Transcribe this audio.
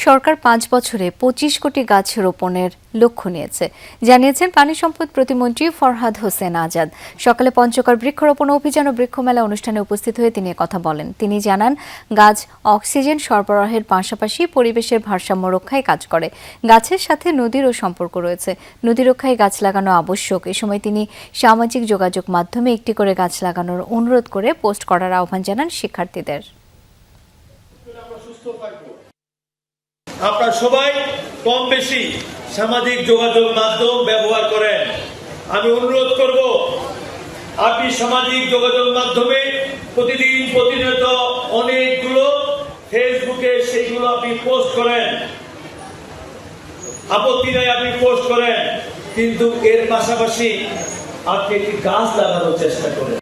সরকার 5 বছরে 25 কোটি গাছ রোপণের লক্ষ্য নিয়েছে, জানিয়েছেন পানি সম্পদ প্রতিমন্ত্রী ফরহাদ হোসেন আজাদ। সকালে পঞ্চগড় বৃক্ষরোপণ অভিযান ও বৃক্ষমেলা অনুষ্ঠানে উপস্থিত হয়ে তিনি কথা বলেন। তিনি জানান, গাছ অক্সিজেন সরবরাহের পাশাপাশি পরিবেশের ভারসাম্য রক্ষায় কাজ করে। গাছের সাথে নদীরও সম্পর্ক রয়েছে, নদী রক্ষায় গাছ লাগানো আবশ্যক। এ সময় তিনি সামাজিক যোগাযোগ মাধ্যমে একটি করে গাছ লাগানোর অনুরোধ করে পোস্ট করার আহ্বান জানান শিক্ষার্থীদের। আপনারা সবাই কম বেশি সামাজিক যোগাযোগ মাধ্যম ব্যবহার করেন। আমি অনুরোধ করব, আপনি সামাজিক যোগাযোগ মাধ্যমে প্রতিনিয়ত অনেকগুলো ফেসবুকে সেইগুলো আপনি পোস্ট করেন, আপত্তি নাই আপনি পোস্ট করেন, কিন্তু এর পাশাপাশি আপনি একটি গাছ লাগানোর চেষ্টা করেন।